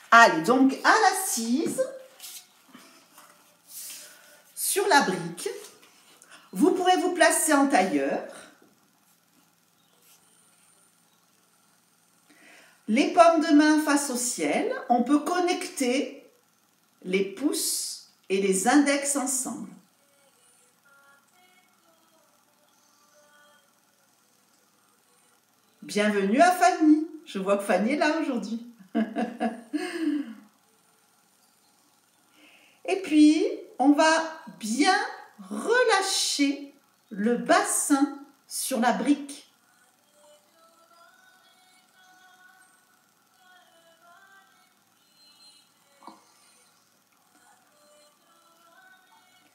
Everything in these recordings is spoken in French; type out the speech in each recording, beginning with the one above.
Allez, donc à l'assise, sur la brique, vous pourrez vous placer en tailleur. Les paumes de main face au ciel, on peut connecter les pouces et les index ensemble. Bienvenue à Fanny. Je vois que Fanny est là aujourd'hui. Et puis, on va bien relâcher le bassin sur la brique.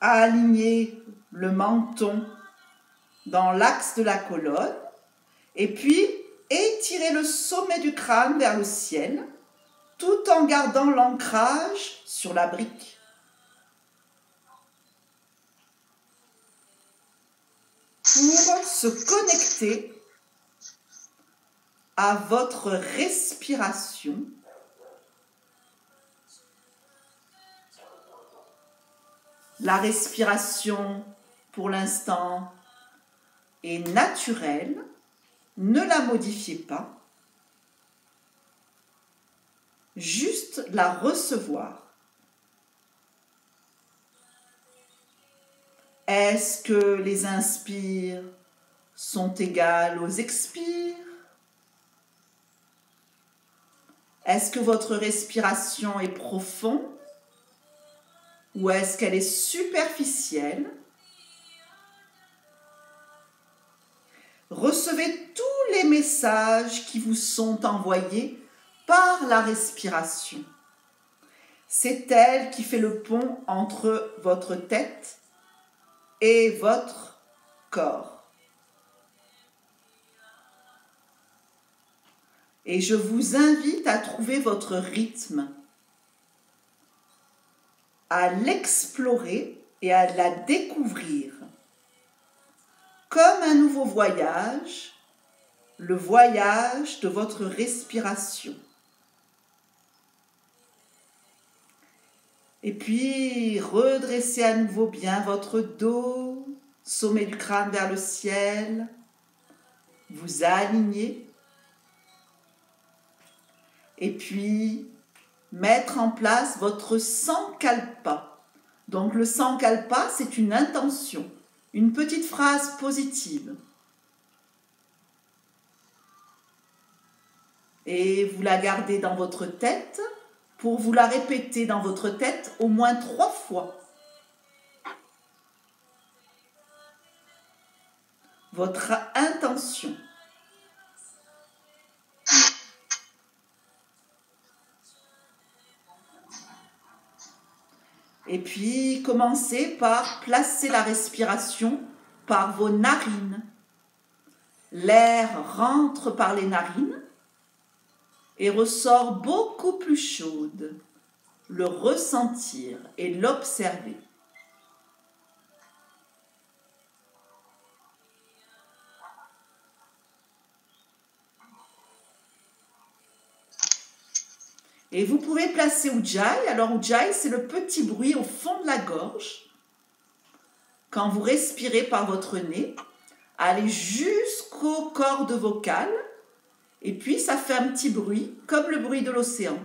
Aligner le menton dans l'axe de la colonne et puis étirer le sommet du crâne vers le ciel tout en gardant l'ancrage sur la brique. Pour se connecter à votre respiration, la respiration pour l'instant est naturelle, ne la modifiez pas, juste la recevoir. Est-ce que les inspires sont égales aux expires? Est-ce que votre respiration est profonde ou est-ce qu'elle est superficielle? Recevez tous les messages qui vous sont envoyés par la respiration. C'est elle qui fait le pont entre votre tête et votre corps. Et je vous invite à trouver votre rythme, à l'explorer et à la découvrir comme un nouveau voyage, le voyage de votre respiration. Et puis, redressez à nouveau bien votre dos, sommet du crâne vers le ciel, vous alignez. Et puis, mettre en place votre sankalpa. Donc, le sankalpa, c'est une intention, une petite phrase positive. Et vous la gardez dans votre tête pour vous la répéter dans votre tête au moins 3 fois. Votre intention. Et puis, commencez par placer la respiration par vos narines. L'air rentre par les narines et ressort beaucoup plus chaude. Le ressentir et l'observer. Et vous pouvez placer Ujjayi. Alors Ujjayi, c'est le petit bruit au fond de la gorge. Quand vous respirez par votre nez, allez jusqu'aux cordes vocales. Et puis ça fait un petit bruit, comme le bruit de l'océan.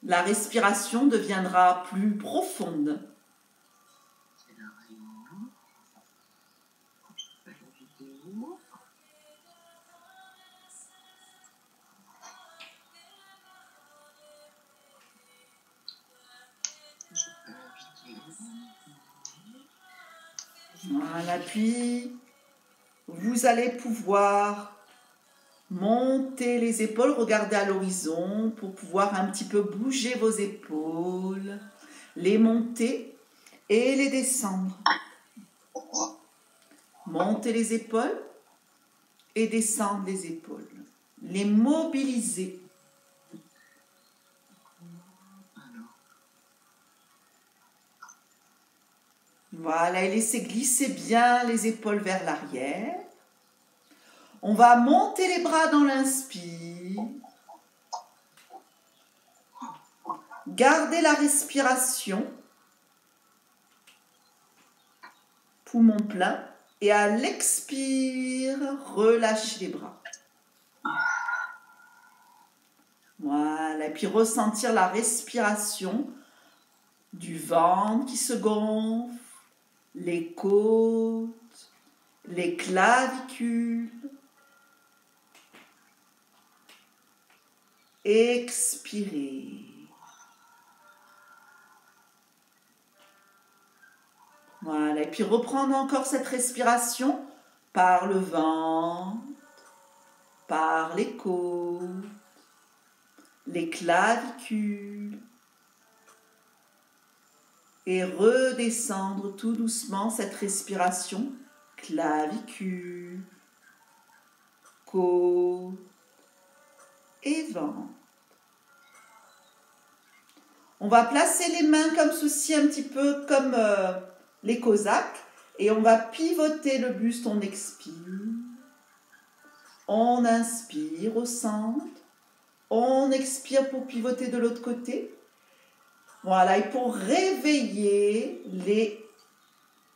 La respiration deviendra plus profonde. Voilà, puis vous allez pouvoir monter les épaules, regarder à l'horizon pour pouvoir un petit peu bouger vos épaules, les monter et les descendre. Monter les épaules et descendre les épaules. Les mobiliser. Voilà, et laissez glisser bien les épaules vers l'arrière. On va monter les bras dans l'inspire. Gardez la respiration. Poumon plein. Et à l'expire, relâchez les bras. Voilà. Et puis ressentir la respiration du ventre qui se gonfle, les côtes, les clavicules. Expirez. Voilà, et puis reprendre encore cette respiration par le ventre, par les côtes, les clavicules. Et redescendre tout doucement cette respiration, clavicules, côtes et ventre. On va placer les mains comme ceci, un petit peu comme les Cosaques. Et on va pivoter le buste, on expire. On inspire au centre. On expire pour pivoter de l'autre côté. Voilà, et pour réveiller les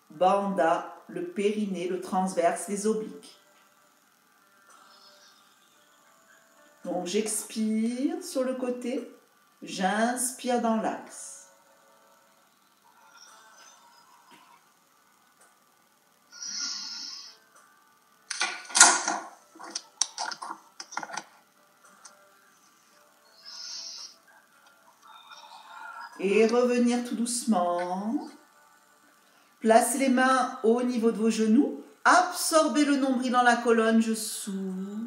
bandas, le périnée, le transverse, les obliques. Donc j'expire sur le côté, j'inspire dans l'axe. Et revenir tout doucement. Placez les mains au niveau de vos genoux. Absorbez le nombril dans la colonne, je souffle.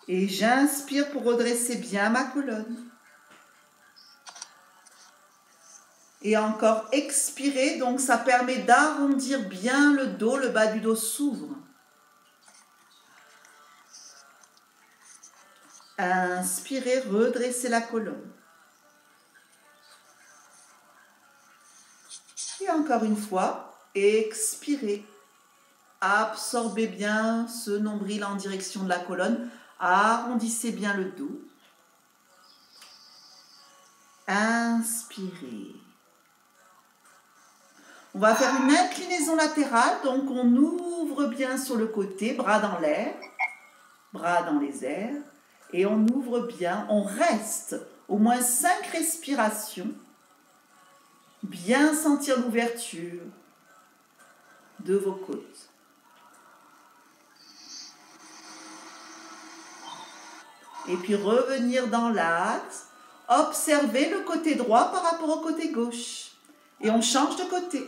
Et j'inspire pour redresser bien ma colonne. Et encore expirer, donc ça permet d'arrondir bien le dos, le bas du dos s'ouvre. Inspirez, redressez la colonne. Et encore une fois, expirez. Absorbez bien ce nombril en direction de la colonne. Arrondissez bien le dos. Inspirez. On va faire une inclinaison latérale. Donc on ouvre bien sur le côté, bras dans l'air, bras dans les airs. Et on ouvre bien, on reste au moins 5 respirations. Bien sentir l'ouverture de vos côtes. Et puis revenir dans l'axe. Observez le côté droit par rapport au côté gauche. Et on change de côté.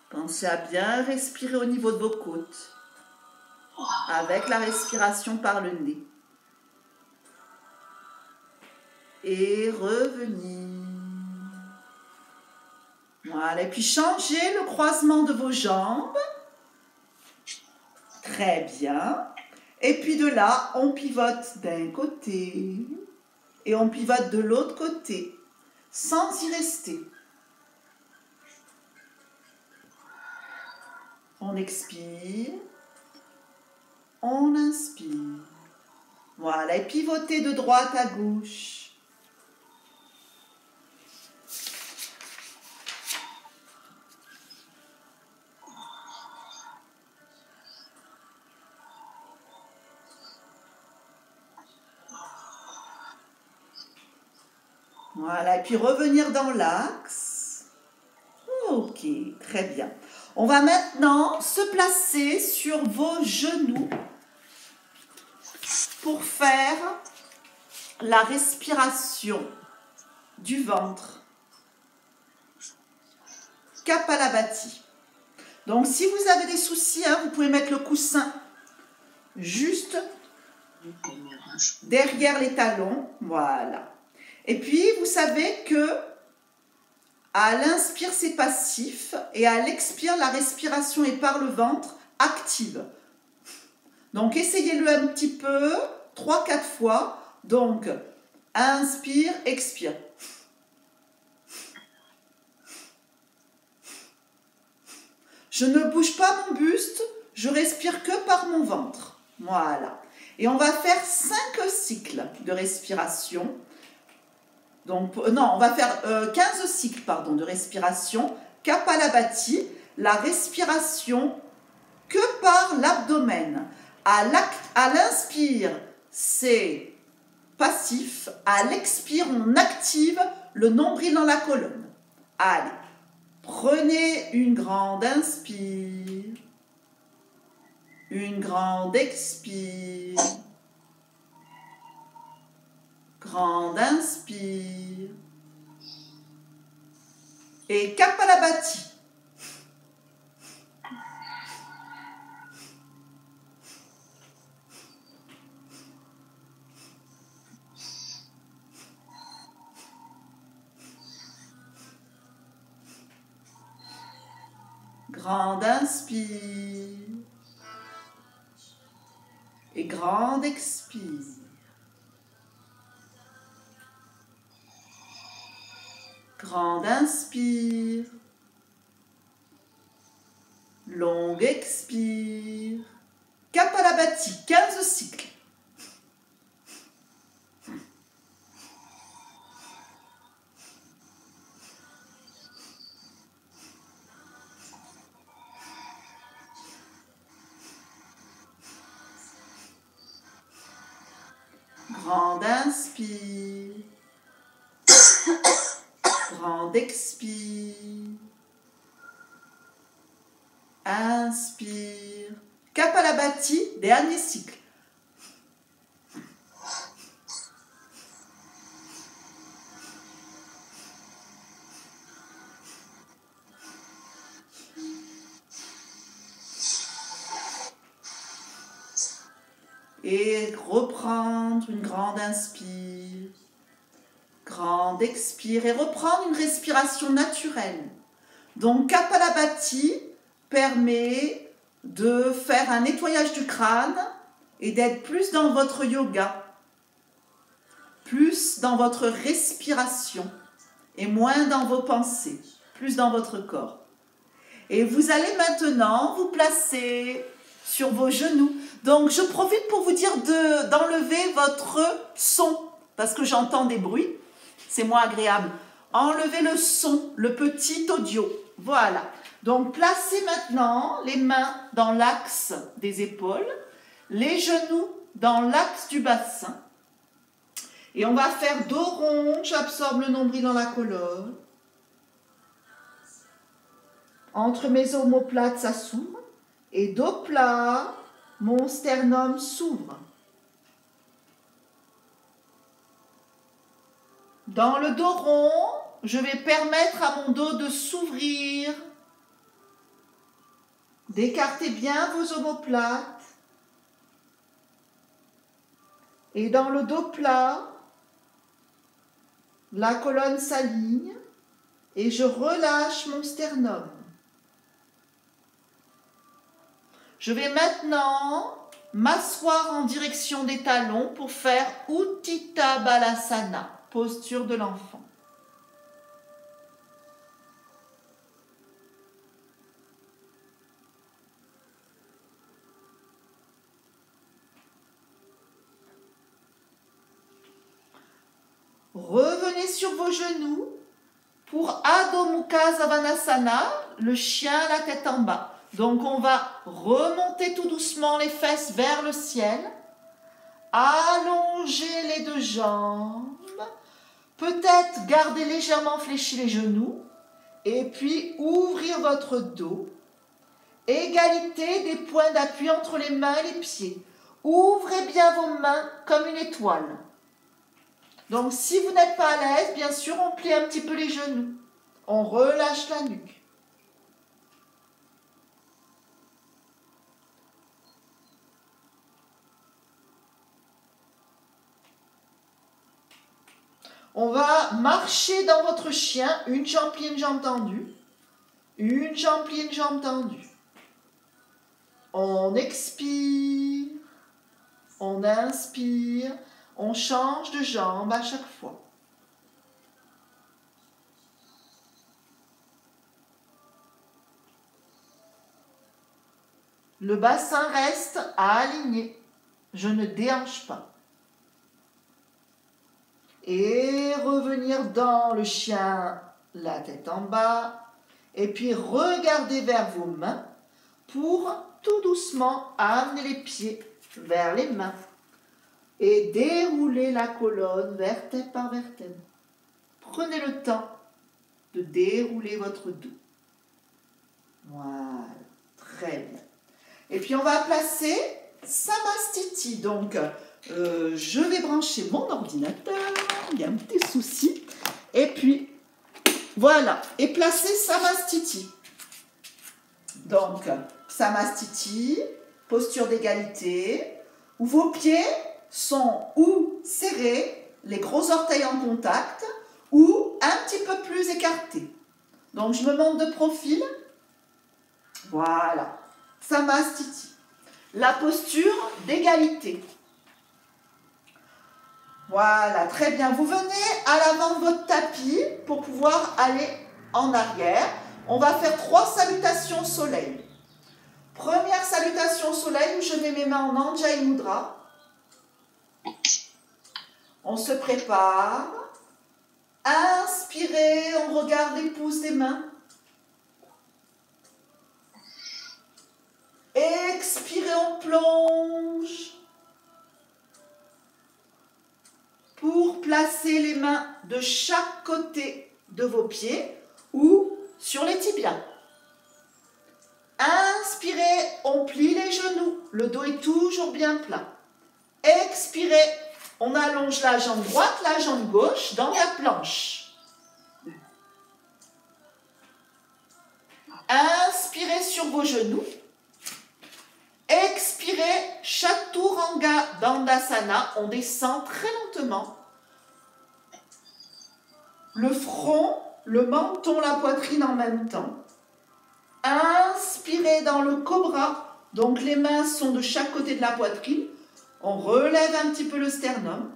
Pensez à bien respirer au niveau de vos côtes. Avec la respiration par le nez. Et revenir. Voilà, et puis changez le croisement de vos jambes. Très bien. Et puis de là, on pivote d'un côté et on pivote de l'autre côté, sans y rester. On expire, on inspire. Voilà, et pivotez de droite à gauche. Voilà, et puis revenir dans l'axe. Ok, très bien. On va maintenant se placer sur vos genoux pour faire la respiration du ventre. Kapalabhati. Donc, si vous avez des soucis, vous pouvez mettre le coussin juste derrière les talons. Voilà. Et puis, vous savez que à l'inspire, c'est passif. Et à l'expire, la respiration est par le ventre, active. Donc, essayez-le un petit peu, 3-4 fois. Donc, inspire, expire. Je ne bouge pas mon buste, je respire que par mon ventre. Voilà. Et on va faire 5 cycles de respiration. Donc, non, on va faire 15 cycles pardon, de respiration. Kapalabhati, la respiration que par l'abdomen. À l'inspire, c'est passif. À l'expire, on active le nombril dans la colonne. Allez, prenez une grande inspire, une grande expire, grande inspire et Kapalabhati. Grande inspire et grande expire. Grande inspire, longue expire. Kapalabhati, 15 cycles. Grande inspire, grande expire, inspire. Kapalabhati, dernier cycle. Et reprendre une grande inspire, grande expire et reprendre une respiration naturelle. Donc Kapalabhati permet de faire un nettoyage du crâne et d'être plus dans votre yoga, plus dans votre respiration et moins dans vos pensées, plus dans votre corps. Et vous allez maintenant vous placer sur vos genoux. Donc je profite pour vous dire d'enlever votre son, parce que j'entends des bruits, c'est moins agréable. Enlevez le son, le petit audio. Voilà. Donc placez maintenant les mains dans l'axe des épaules, les genoux dans l'axe du bassin. Et on va faire dos rond, j'absorbe le nombril dans la colonne. Entre mes omoplates, ça s'ouvre. Et dos plat, mon sternum s'ouvre. Dans le dos rond, je vais permettre à mon dos de s'ouvrir. D'écarter bien vos omoplates. Et dans le dos plat, la colonne s'aligne et je relâche mon sternum. Je vais maintenant m'asseoir en direction des talons pour faire Utthita Balasana, posture de l'enfant. Revenez sur vos genoux pour Adho Mukha Svanasana, le chien à la tête en bas. Donc on va remonter tout doucement les fesses vers le ciel, allonger les deux jambes, peut-être garder légèrement fléchis les genoux, et puis ouvrir votre dos. Égalité des points d'appui entre les mains et les pieds. Ouvrez bien vos mains comme une étoile. Donc si vous n'êtes pas à l'aise, bien sûr, on plie un petit peu les genoux. On relâche la nuque. On va marcher dans votre chien, une jambe pliée, une jambe tendue. Une jambe pliée, une jambe tendue. On expire, on inspire, on change de jambe à chaque fois. Le bassin reste aligné. Je ne déhanche pas. Et revenir dans le chien, la tête en bas. Et puis regardez vers vos mains pour tout doucement amener les pieds vers les mains. Et dérouler la colonne vertèbre par vertèbre. Prenez le temps de dérouler votre dos. Voilà, très bien. Et puis on va placer Samastiti. Donc, je vais brancher mon ordinateur. Il y a un petit souci. Et puis, voilà. Et placer Samastiti. Donc, Samastiti, posture d'égalité, où vos pieds sont ou serrés, les gros orteils en contact, ou un petit peu plus écartés. Donc, je me monte de profil. Voilà. Samastiti. La posture d'égalité. Voilà, très bien. Vous venez à l'avant de votre tapis pour pouvoir aller en arrière. On va faire 3 salutations soleil. Première salutation soleil, où je mets mes mains en Anjali Mudra. On se prépare. Inspirez, on regarde les pouces des mains. Expirez, on plonge. Pour placer les mains de chaque côté de vos pieds ou sur les tibias. Inspirez, on plie les genoux. Le dos est toujours bien plat. Expirez, on allonge la jambe droite, la jambe gauche dans la planche. Inspirez sur vos genoux. Expirez, Chaturanga Dandasana. On descend très lentement. Le front, le menton, la poitrine en même temps. Inspirez dans le cobra. Donc les mains sont de chaque côté de la poitrine. On relève un petit peu le sternum.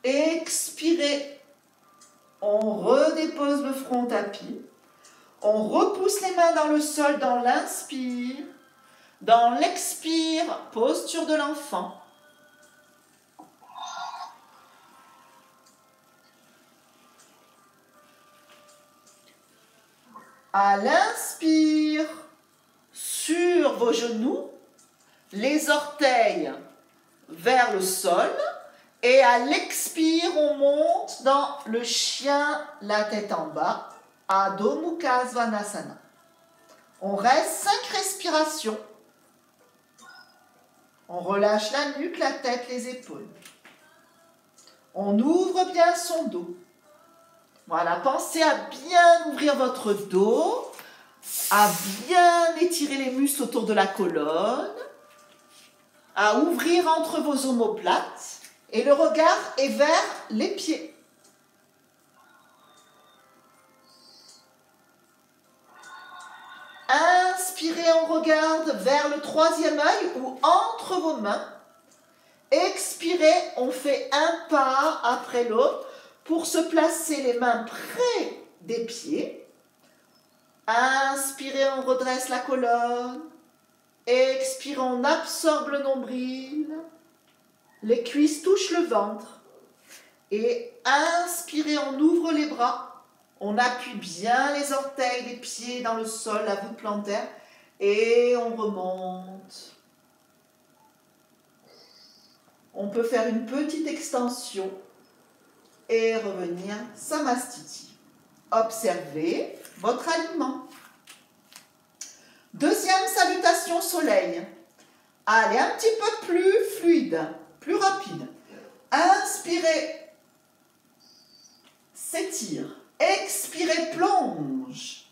Expirez. On redépose le front au tapis. On repousse les mains dans le sol dans l'inspire. Dans l'expire, posture de l'enfant. À l'inspire, sur vos genoux, les orteils vers le sol. Et à l'expire, on monte dans le chien, la tête en bas, Adho Mukha Svanasana. On reste 5 respirations. On relâche la nuque, la tête, les épaules. On ouvre bien son dos. Voilà, pensez à bien ouvrir votre dos, à bien étirer les muscles autour de la colonne, à ouvrir entre vos omoplates et le regard est vers les pieds. Inspirez, on regarde vers le 3e œil ou entre vos mains. Expirez, on fait un pas après l'autre pour se placer les mains près des pieds. Inspirez, on redresse la colonne. Expirez, on absorbe le nombril. Les cuisses touchent le ventre. Et inspirez, on ouvre les bras. On appuie bien les orteils, les pieds dans le sol, la voûte plantaire. Et on remonte. On peut faire une petite extension et revenir Samastiti. Observez votre alignement. Deuxième salutation soleil. Allez, un petit peu plus fluide, plus rapide. Inspirez, s'étire. Expirez, plonge.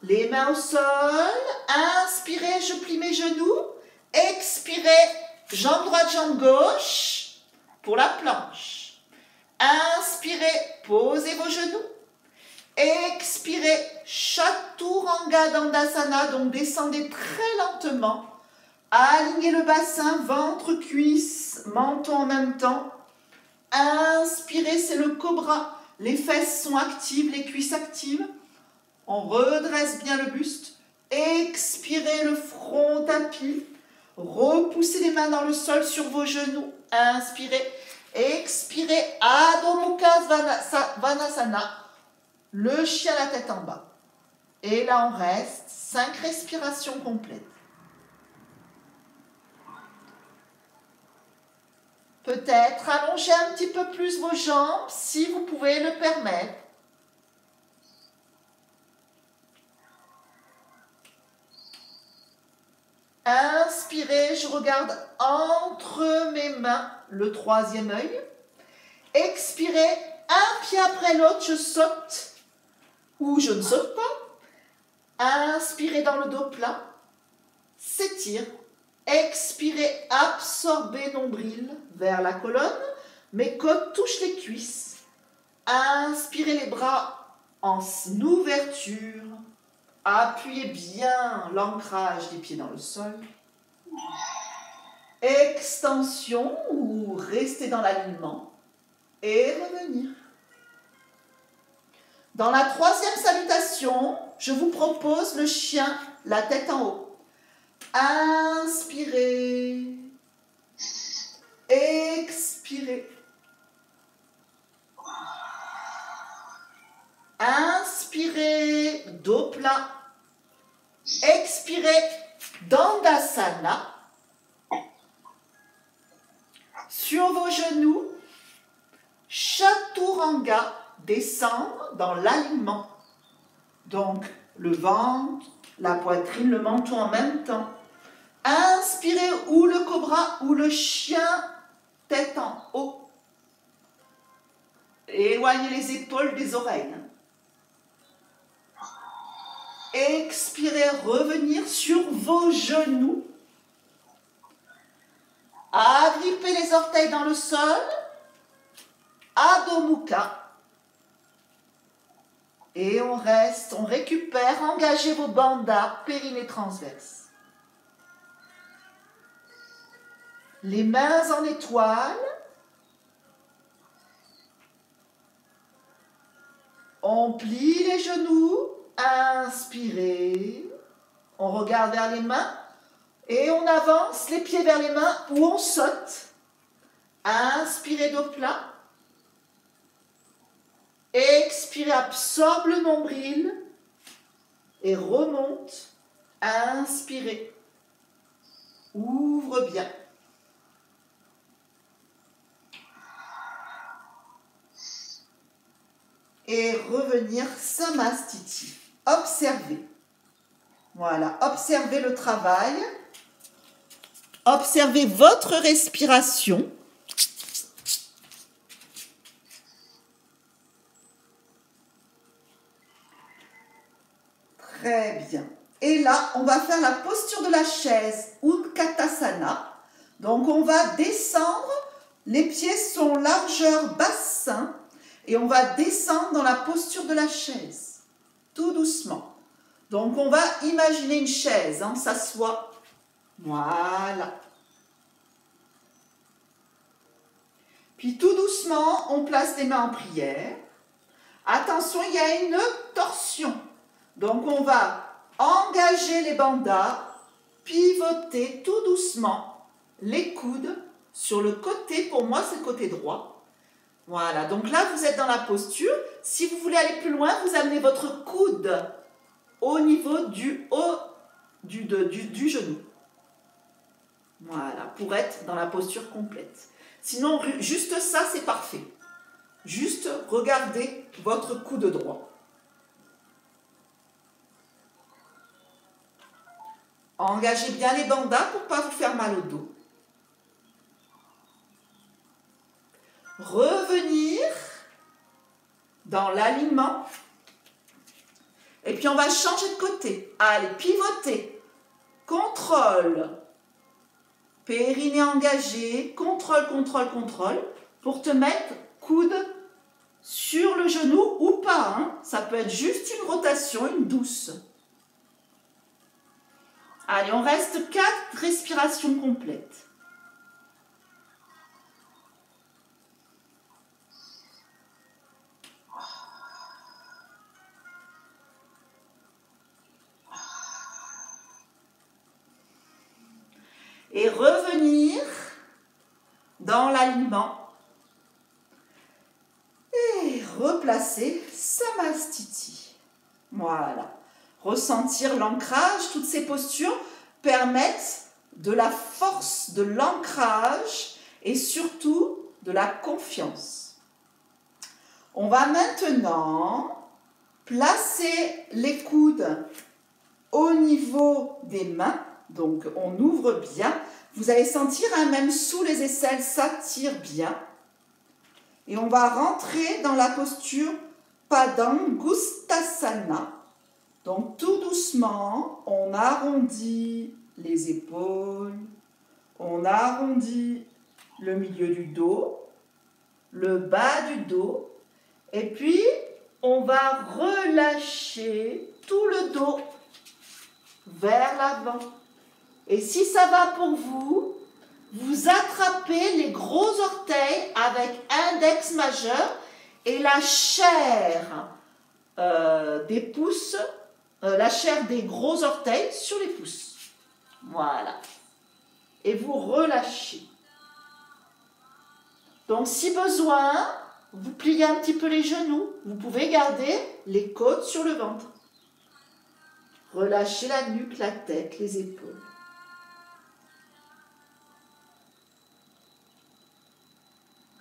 Les mains au sol. Inspirez, je plie mes genoux. Expirez, jambe droite, jambe gauche pour la planche. Inspirez, posez vos genoux. Expirez, Chaturanga Dandasana, donc descendez très lentement. Alignez le bassin, ventre, cuisse, menton en même temps. Inspirez, c'est le cobra. Les fesses sont actives, les cuisses actives. On redresse bien le buste. Expirez le front tapis. Repoussez les mains dans le sol sur vos genoux. Inspirez. Expirez. Adho Mukha Svanasana. Le chien la tête en bas. Et là, on reste 5 respirations complètes. Peut-être allongez un petit peu plus vos jambes si vous pouvez le permettre. Inspirez, je regarde entre mes mains le 3e œil. Expirez, un pied après l'autre, je saute ou je ne saute pas. Inspirez dans le dos plat, s'étire. Expirez, absorbez nombril vers la colonne. Mes côtes touchent les cuisses. Inspirez les bras en ouverture. Appuyez bien l'ancrage des pieds dans le sol. Extension ou restez dans l'alignement. Et revenir. Dans la 3e salutation, je vous propose le chien, la tête en haut. Inspirez. Expirez. Inspirez, dos plat. Expirez, Dandasana. Sur vos genoux, Chaturanga, descendre dans l'alignement. Donc, le ventre, la poitrine, le menton en même temps. Inspirez ou le cobra ou le chien, tête en haut. Éloignez les épaules des oreilles. Expirez, revenir sur vos genoux. Agrippez les orteils dans le sol. Adho Mukha. Et on reste, on récupère, engagez vos bandhas, périnée transverse. Les mains en étoile. On plie les genoux. Inspirez. On regarde vers les mains. Et on avance les pieds vers les mains ou on saute. Inspirez dos plat. Expirez, absorbe le nombril. Et remonte. Inspirez. Ouvre bien. Et revenir Samastiti. Observez. Voilà, observez le travail. Observez votre respiration. Très bien. Et là, on va faire la posture de la chaise, Utkatasana. Donc, on va descendre. Les pieds sont largeur bassin. Et on va descendre dans la posture de la chaise, tout doucement. Donc, on va imaginer une chaise, on s'assoit. Voilà. Puis, tout doucement, on place les mains en prière. Attention, il y a une torsion. Donc, on va engager les bandhas, pivoter tout doucement les coudes sur le côté. Pour moi, c'est le côté droit. Voilà, donc là, vous êtes dans la posture. Si vous voulez aller plus loin, vous amenez votre coude au niveau du haut du genou. Voilà, pour être dans la posture complète. Sinon, juste ça, c'est parfait. Juste regardez votre coude droit. Engagez bien les bandhas pour ne pas vous faire mal au dos. Revenir dans l'alignement. Et puis on va changer de côté. Allez, pivoter. Contrôle. Périnée engagé. Contrôle, contrôle, contrôle. Pour te mettre coude sur le genou ou pas. Hein. Ça peut être juste une rotation, une douce. Allez, on reste 4 respirations complètes. et revenir dans l'alignement et replacer Samastiti. Voilà. Ressentir l'ancrage, toutes ces postures permettent de la force, de l'ancrage et surtout de la confiance. On va maintenant placer les coudes au niveau des mains. Donc on ouvre bien. Vous allez sentir, même sous les aisselles, ça tire bien. Et on va rentrer dans la posture Padangusthasana. Donc tout doucement, on arrondit les épaules, on arrondit le milieu du dos, le bas du dos, et puis on va relâcher tout le dos vers l'avant. Et si ça va pour vous, vous attrapez les gros orteils avec index majeur et la chair des pouces, la chair des gros orteils sur les pouces. Voilà. Et vous relâchez. Donc si besoin, vous pliez un petit peu les genoux. Vous pouvez garder les côtes sur le ventre. Relâchez la nuque, la tête, les épaules.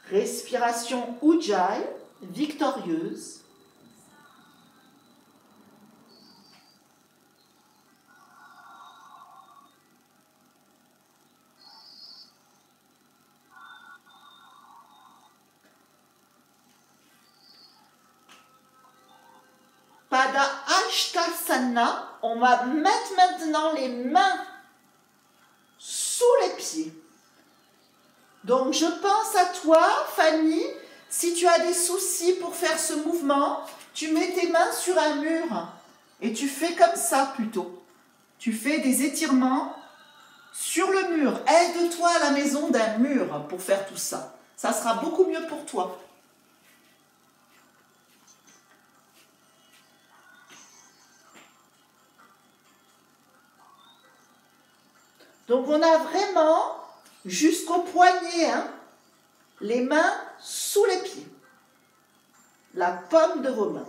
Respiration Ujjayi, victorieuse. Pada Ashtasana, on va mettre maintenant les mains sous les pieds. Donc je pense à toi, Fanny, si tu as des soucis pour faire ce mouvement, tu mets tes mains sur un mur et tu fais comme ça plutôt. Tu fais des étirements sur le mur. Aide-toi à la maison d'un mur pour faire tout ça. Ça sera beaucoup mieux pour toi. Donc on a vraiment jusqu'au poignet, les mains sous les pieds, la paume de vos mains.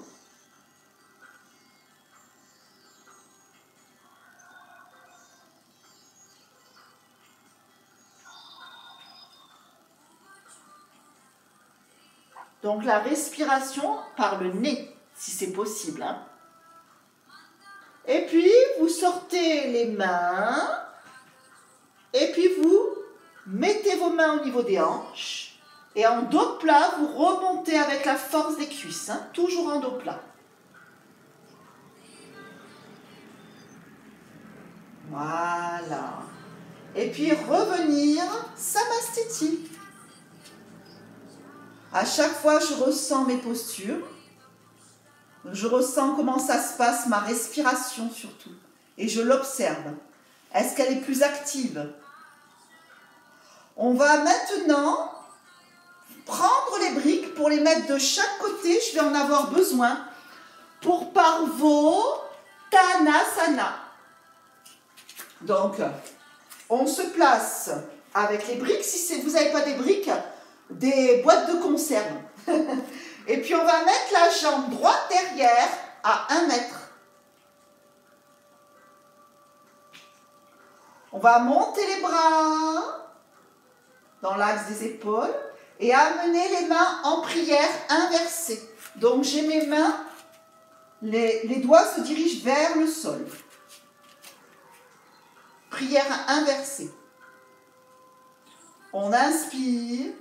Donc la respiration par le nez, si c'est possible. Et puis vous sortez les mains. Et puis vous mettez vos mains au niveau des hanches et en dos plat, vous remontez avec la force des cuisses, toujours en dos plat. Voilà. Et puis revenir, Samastiti. À chaque fois, je ressens mes postures. Je ressens comment ça se passe, ma respiration surtout. Et je l'observe. Est-ce qu'elle est plus active? On va maintenant prendre les briques pour les mettre de chaque côté. Je vais en avoir besoin pour Parvottanasana. Donc, on se place avec les briques. Si vous n'avez pas des briques, des boîtes de conserve. Et puis, on va mettre la jambe droite derrière à 1 mètre. On va monter les bras dans l'axe des épaules et amener les mains en prière inversée. Donc j'ai mes mains, les doigts se dirigent vers le sol. Prière inversée. On inspire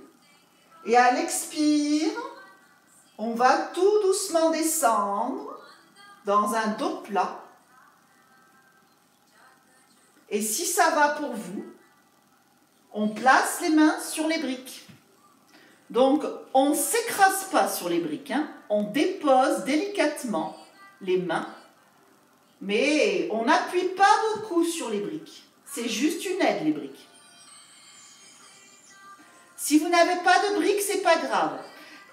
et à l'expire, on va tout doucement descendre dans un dos plat. Et si ça va pour vous, on place les mains sur les briques. Donc, on ne s'écrase pas sur les briques, on dépose délicatement les mains, mais on n'appuie pas beaucoup sur les briques. C'est juste une aide, les briques. Si vous n'avez pas de briques, c'est pas grave.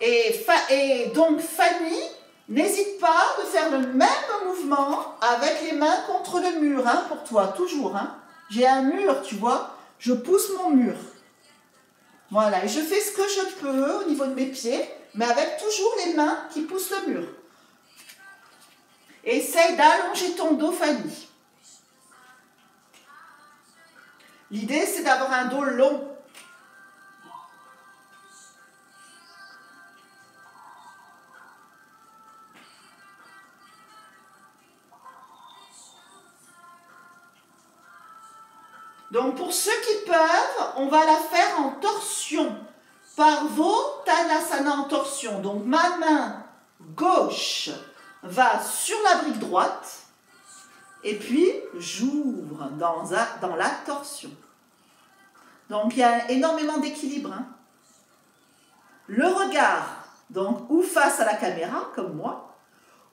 Et donc, Fanny, n'hésite pas de faire le même mouvement avec les mains contre le mur, pour toi, toujours. J'ai un mur, tu vois. je pousse mon mur. Voilà, et je fais ce que je peux au niveau de mes pieds, mais avec toujours les mains qui poussent le mur. Et essaye d'allonger ton dos, Fanny. L'idée, c'est d'avoir un dos long. Donc, pour ceux qui peuvent, on va la faire en torsion. Parvottanasana en torsion. Donc, ma main gauche va sur la brique droite. Et puis, j'ouvre dans la torsion. Donc, il y a énormément d'équilibre. Hein. Le regard, donc, ou face à la caméra, comme moi,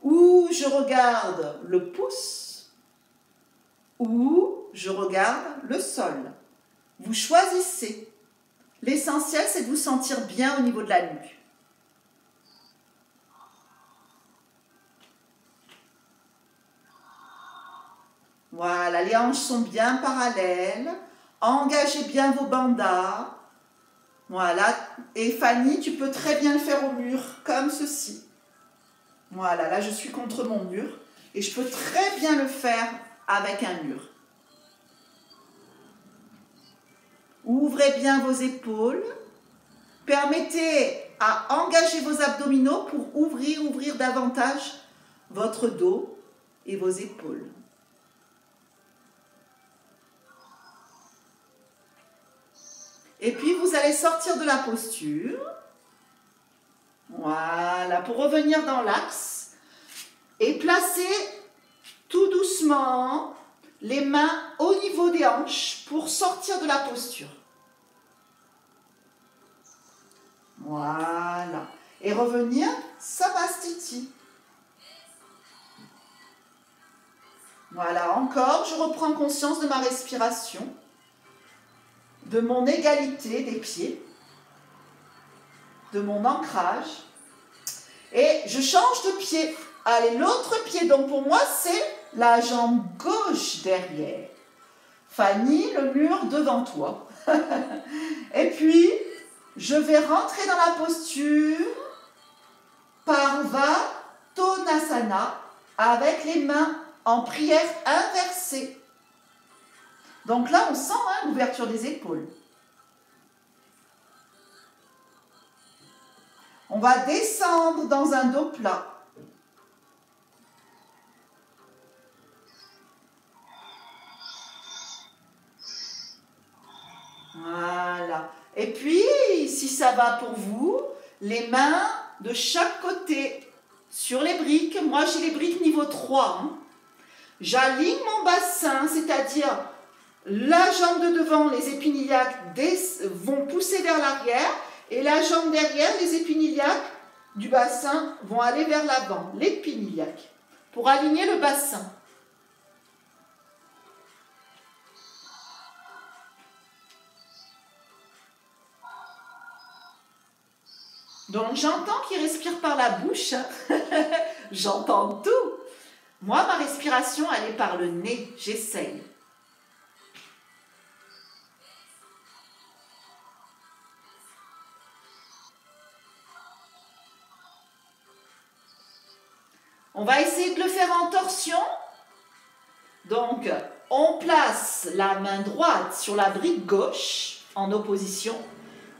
ou je regarde le pouce, ou je regarde le sol. Vous choisissez. L'essentiel, c'est de vous sentir bien au niveau de la nuque. Voilà, les hanches sont bien parallèles. Engagez bien vos bandas. Voilà. Et Fanny, tu peux très bien le faire au mur, comme ceci. Voilà, là je suis contre mon mur. Et je peux très bien le faire avec un mur. Ouvrez bien vos épaules. Permettez à engager vos abdominaux pour ouvrir davantage votre dos et vos épaules. Et puis, vous allez sortir de la posture. Voilà, pour revenir dans l'axe. Et placer tout doucement les mains au niveau des hanches pour sortir de la posture. Voilà. Et revenir, Samastiti. Voilà, encore, je reprends conscience de ma respiration, de mon égalité des pieds, de mon ancrage. Et je change de pied. Allez, l'autre pied, donc pour moi, c'est la jambe gauche derrière. Fanny, le mur devant toi. Et puis, je vais rentrer dans la posture Parvottanasana avec les mains en prière inversée. Donc là, on sent l'ouverture des épaules. On va descendre dans un dos plat. Voilà. Et puis, si ça va pour vous, les mains de chaque côté sur les briques. Moi, j'ai les briques niveau 3. Hein. J'aligne mon bassin, c'est-à-dire la jambe de devant, les épinilliaques vont pousser vers l'arrière et la jambe derrière, les épinilliaques du bassin vont aller vers l'avant, l'épinilliaque, pour aligner le bassin. Donc, j'entends qu'il respire par la bouche. J'entends tout. Moi, ma respiration, elle est par le nez. J'essaye. On va essayer de le faire en torsion. Donc, on place la main droite sur la brique gauche en opposition.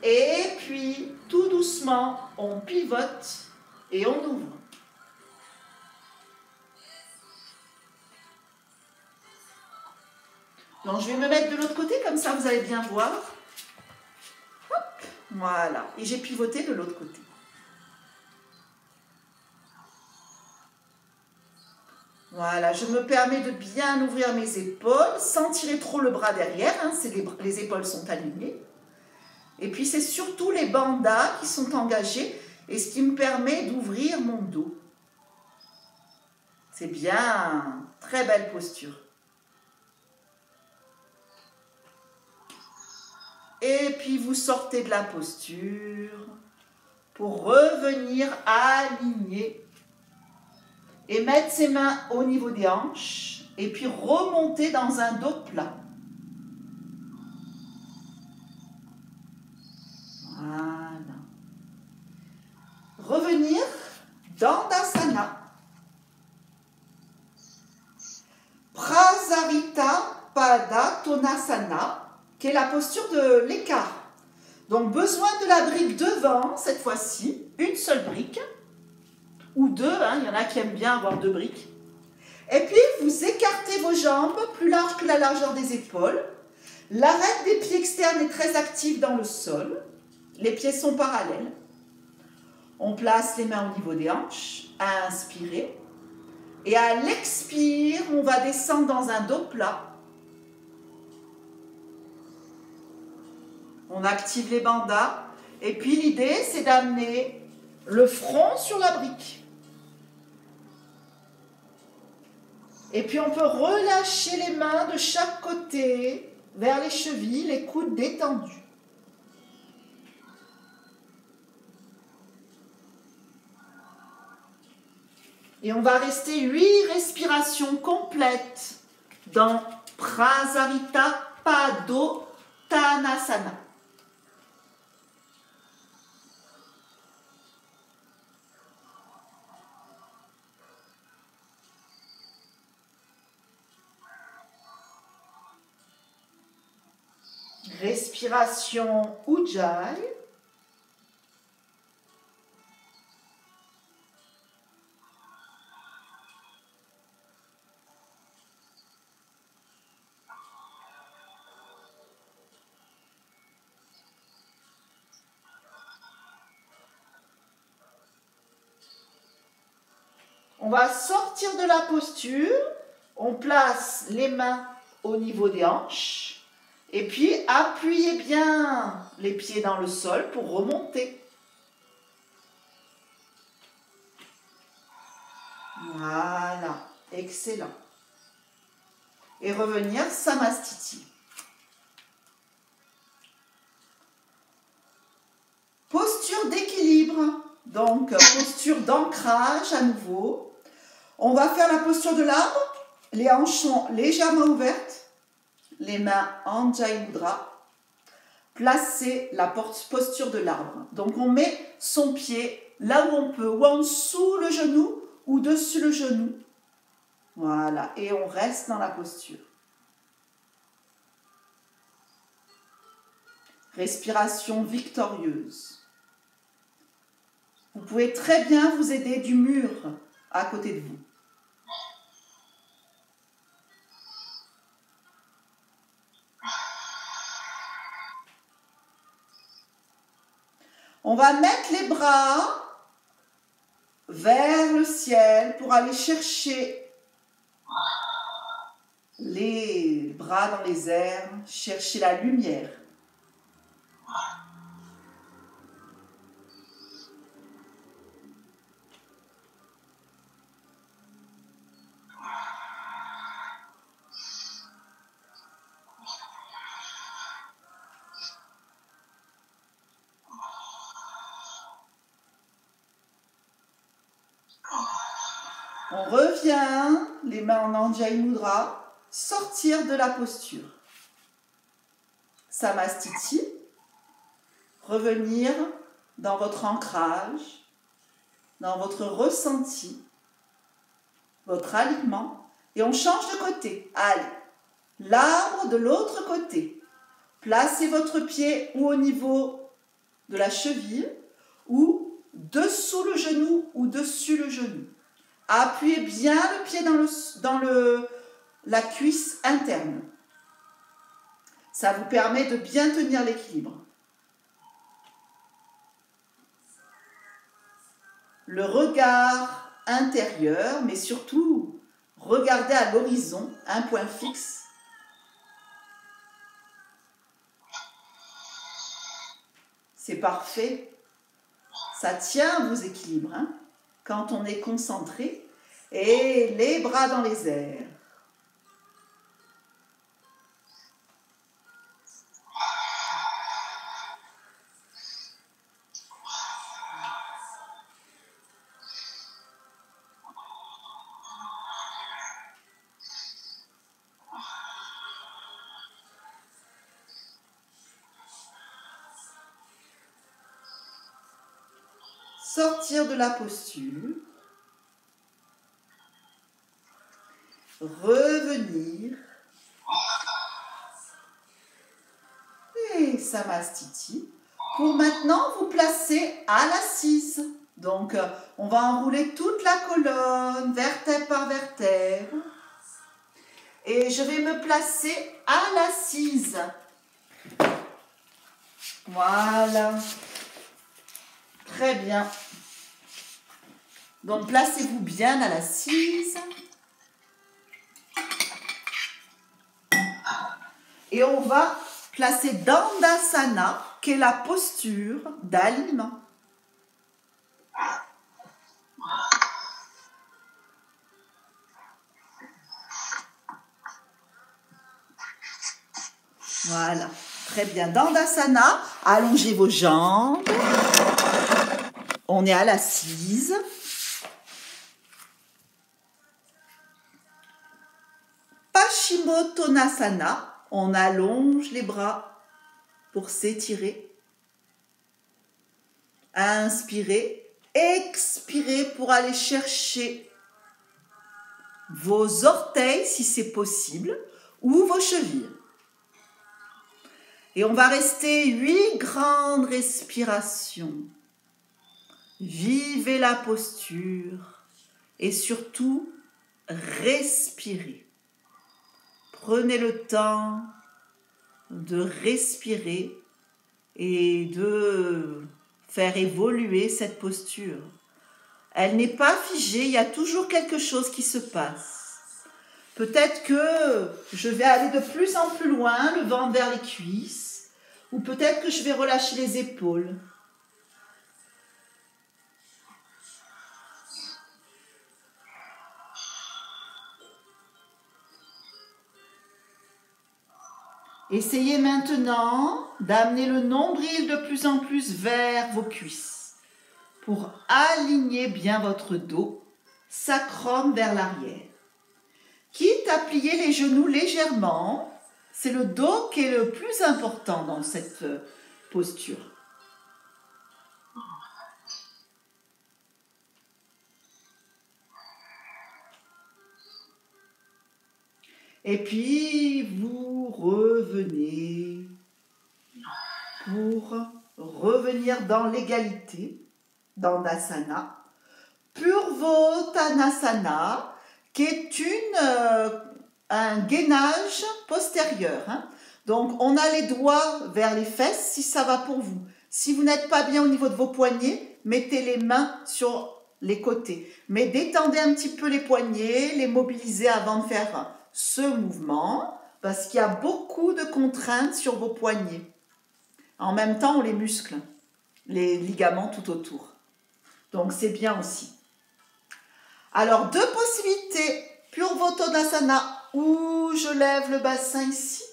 Et puis, tout doucement, on pivote et on ouvre. Donc, je vais me mettre de l'autre côté, comme ça vous allez bien voir. Hop, voilà. Et j'ai pivoté de l'autre côté. Voilà, je me permets de bien ouvrir mes épaules, sans tirer trop le bras derrière, hein, les épaules sont alignées. Et puis c'est surtout les bandas qui sont engagés et ce qui me permet d'ouvrir mon dos. C'est bien, très belle posture. Et puis vous sortez de la posture pour revenir aligner. Et mettre ses mains au niveau des hanches et puis remonter dans un dos plat. Prasarita Padottanasana, qui est la posture de l'écart. Donc, besoin de la brique devant, cette fois-ci, une seule brique, ou deux, hein, il y en a qui aiment bien avoir deux briques. Et puis, vous écartez vos jambes plus larges que la largeur des épaules. L'arête des pieds externes est très active dans le sol. Les pieds sont parallèles. On place les mains au niveau des hanches, à inspirer. Et à l'expire, on va descendre dans un dos plat. On active les bandhas. Et puis l'idée, c'est d'amener le front sur la brique. Et puis on peut relâcher les mains de chaque côté vers les chevilles, les coudes détendus. Et on va rester 8 respirations complètes dans Prasarita Padottanasana. Respiration Ujjayi. On va sortir de la posture, on place les mains au niveau des hanches et puis appuyez bien les pieds dans le sol pour remonter. Voilà, excellent. Et revenir Samastiti. Posture d'équilibre, donc posture d'ancrage à nouveau. On va faire la posture de l'arbre, les hanches sont légèrement ouvertes, les mains en Jai Mudra. Placez la posture de l'arbre. Donc on met son pied là où on peut, ou en dessous le genou, ou dessus le genou. Voilà, et on reste dans la posture. Respiration victorieuse. Vous pouvez très bien vous aider du mur à côté de vous. On va mettre les bras vers le ciel pour aller chercher les bras dans les airs, chercher la lumière. On revient, les mains en Anjali Mudra, sortir de la posture. Samastiti, revenir dans votre ancrage, dans votre ressenti, votre alignement, et on change de côté. Allez, l'arbre de l'autre côté. Placez votre pied ou au niveau de la cheville, ou dessous le genou ou dessus le genou. Appuyez bien le pied dans la cuisse interne. Ça vous permet de bien tenir l'équilibre. Le regard intérieur, mais surtout, regardez à l'horizon, un point fixe. C'est parfait. Ça tient vos équilibres, hein, quand on est concentré. Et les bras dans les airs. Sortir de la posture. revenir. Et Samastiti. Pour maintenant vous placer à l'assise. Donc, on va enrouler toute la colonne, vertèbre par vertèbre. Et je vais me placer à l'assise. Voilà. Très bien. Donc, placez-vous bien à l'assise. Et on va placer Dandasana, qui est la posture d'alignement. Voilà, très bien. Dandasana, allongez vos jambes. On est à l'assise. Paschimottanasana, on allonge les bras pour s'étirer. Inspirez, expirez pour aller chercher vos orteils si c'est possible ou vos chevilles. Et on va rester 8 grandes respirations. Vivez la posture et surtout respirez. Prenez le temps de respirer et de faire évoluer cette posture. Elle n'est pas figée, il y a toujours quelque chose qui se passe. Peut-être que je vais aller de plus en plus loin, le ventre vers les cuisses, ou peut-être que je vais relâcher les épaules. Essayez maintenant d'amener le nombril de plus en plus vers vos cuisses pour aligner bien votre dos, sacrum vers l'arrière. Quitte à plier les genoux légèrement, c'est le dos qui est le plus important dans cette posture. Et puis, vous revenez pour revenir dans l'égalité, dans Dasana. Purvottanasana, qui est un gainage postérieur. Donc, on a les doigts vers les fesses si ça va pour vous. Si vous n'êtes pas bien au niveau de vos poignets, mettez les mains sur les côtés. Mais détendez un petit peu les poignets, les mobilisez avant de faire ce mouvement, parce qu'il y a beaucoup de contraintes sur vos poignets. En même temps, on les muscle, les ligaments tout autour. Donc, c'est bien aussi. Alors, 2 possibilités. Purvottanasana, où je lève le bassin ici,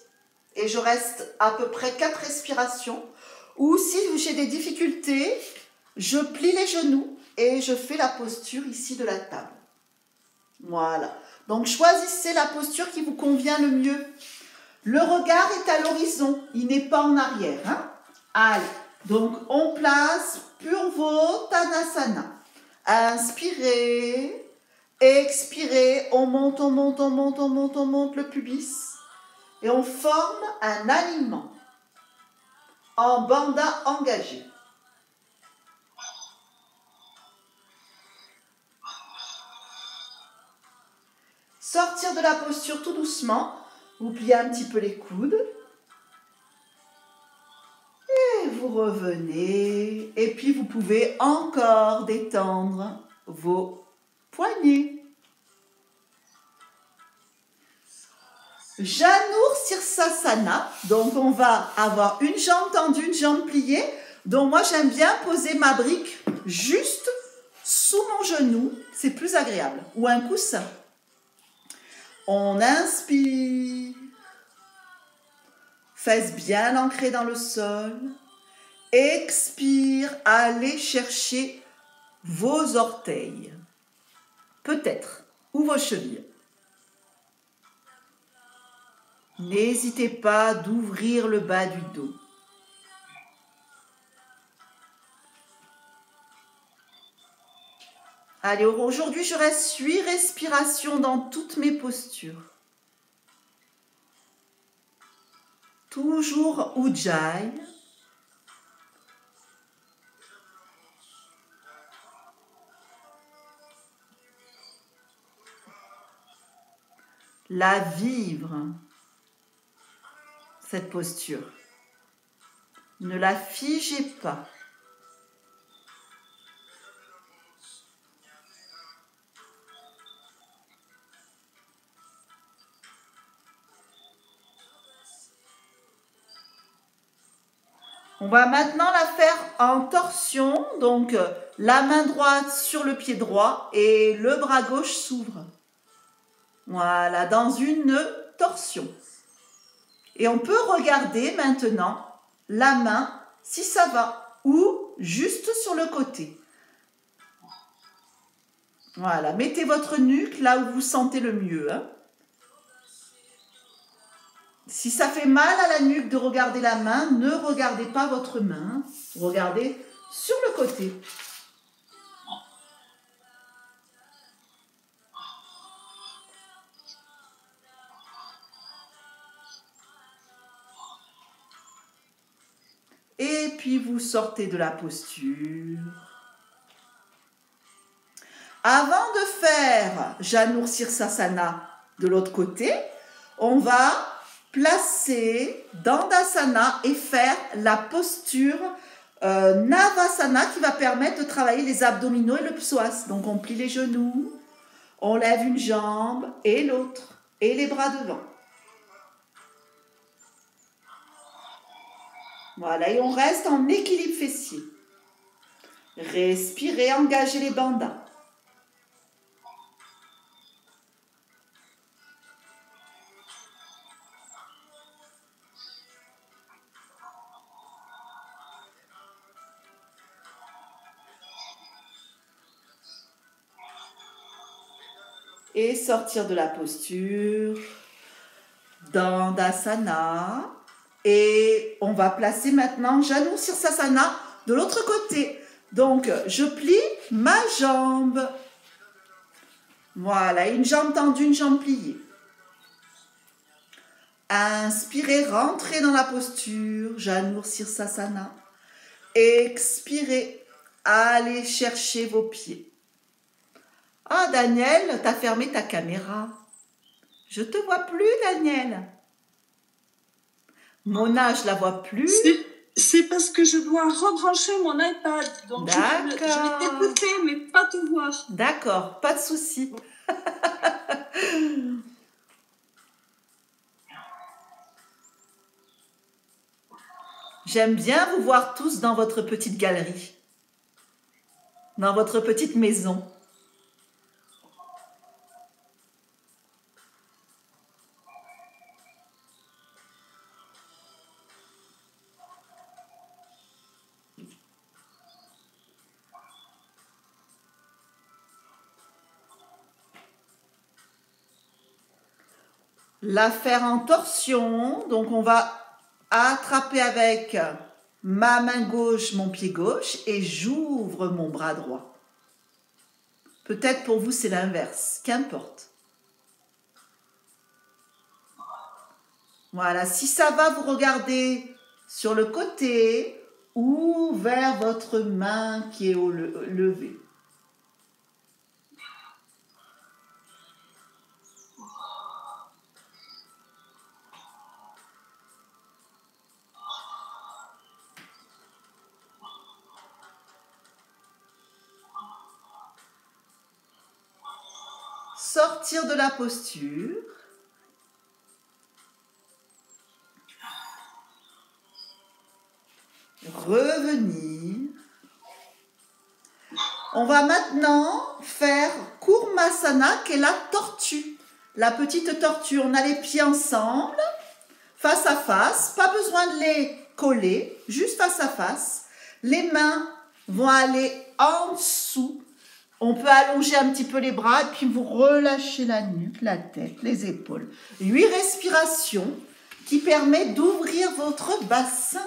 et je reste à peu près 4 respirations. Ou si j'ai des difficultés, je plie les genoux et je fais la posture ici de la table. Voilà. Donc, choisissez la posture qui vous convient le mieux. Le regard est à l'horizon, il n'est pas en arrière. Allez, donc on place Purvottanasana. Inspirez, expirez, on monte, on monte, on monte, on monte, on monte le pubis. Et on forme un alignement en bandha engagé. Sortir de la posture tout doucement. Vous pliez un petit peu les coudes. Et vous revenez. Et puis vous pouvez encore détendre vos poignets. Janur Sirsasana. Donc on va avoir une jambe tendue, une jambe pliée. Donc moi j'aime bien poser ma brique juste sous mon genou. C'est plus agréable. Ou un coussin. On inspire. Fesses bien ancrées dans le sol. Expire. Allez chercher vos orteils. Peut-être. Ou vos chevilles. N'hésitez pas d'ouvrir le bas du dos. Allez, aujourd'hui, je reste 8 respirations dans toutes mes postures. Toujours Ujjayi. La vivre, cette posture. Ne la figez pas. On va maintenant la faire en torsion, donc la main droite sur le pied droit et le bras gauche s'ouvre. Voilà, dans une torsion. Et on peut regarder maintenant la main, si ça va, ou juste sur le côté. Voilà, mettez votre nuque là où vous sentez le mieux. Hein. Si ça fait mal à la nuque de regarder la main, ne regardez pas votre main. Regardez sur le côté. Et puis vous sortez de la posture. Avant de faire Janur Sirsasana de l'autre côté, on va placer Dandasana et faire la posture Navasana qui va permettre de travailler les abdominaux et le psoas. Donc on plie les genoux, on lève une jambe et l'autre et les bras devant. Voilà, et on reste en équilibre fessier. Respirez, engagez les bandas. Et sortir de la posture. Dandasana. Et on va placer maintenant Janur Sirsasana de l'autre côté. Donc, je plie ma jambe. Voilà, une jambe tendue, une jambe pliée. Inspirez, rentrez dans la posture, Janur Sirsasana. Expirez, allez chercher vos pieds. Ah, Daniel, t'as fermé ta caméra. Je te vois plus, Daniel. Mona, je la vois plus. C'est parce que je dois rebrancher mon iPad. Donc je vais t'écouter, mais pas te voir. D'accord, pas de souci. J'aime bien vous voir tous dans votre petite galerie. Dans votre petite maison. La faire en torsion, donc on va attraper avec ma main gauche mon pied gauche et j'ouvre mon bras droit. Peut-être pour vous c'est l'inverse, qu'importe. Voilà, si ça va, vous regardez sur le côté ou vers votre main qui est levée. Sortir de la posture. Revenir. On va maintenant faire Kurmasana qui est la tortue. La petite tortue, on a les pieds ensemble, face à face. Pas besoin de les coller, juste face à face. Les mains vont aller en dessous. On peut allonger un petit peu les bras et puis vous relâchez la nuque, la tête, les épaules. 8 respirations qui permettent d'ouvrir votre bassin.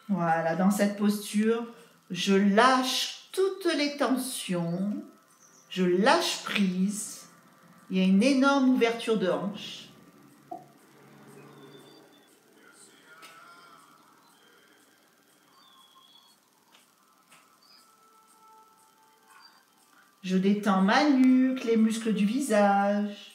Voilà, dans cette posture, je lâche toutes les tensions, je lâche prise. Il y a une énorme ouverture de hanche. Je détends ma nuque, les muscles du visage.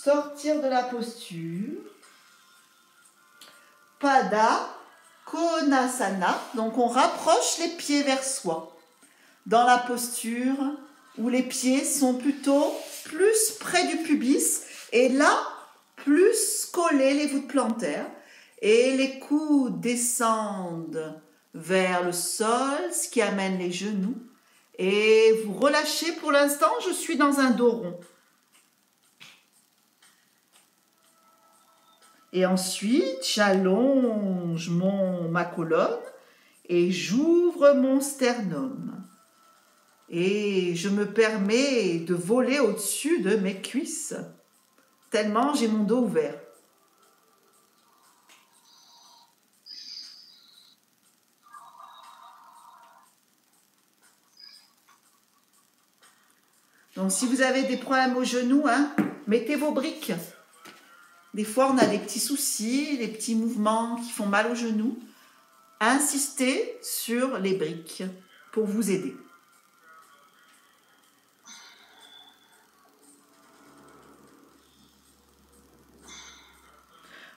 Sortir de la posture. Pada Konasana. Donc on rapproche les pieds vers soi. Dans la posture où les pieds sont plutôt plus près du pubis. Et là, plus collés les voûtes plantaires. Et les coudes descendent vers le sol, ce qui amène les genoux. Et vous relâchez. Pour l'instant, je suis dans un dos rond. Et ensuite, j'allonge ma colonne et j'ouvre mon sternum. Et je me permets de voler au-dessus de mes cuisses, tellement j'ai mon dos ouvert. Donc si vous avez des problèmes aux genoux, mettez vos briques. Des fois, on a des petits soucis, des petits mouvements qui font mal aux genoux. Insistez sur les briques pour vous aider.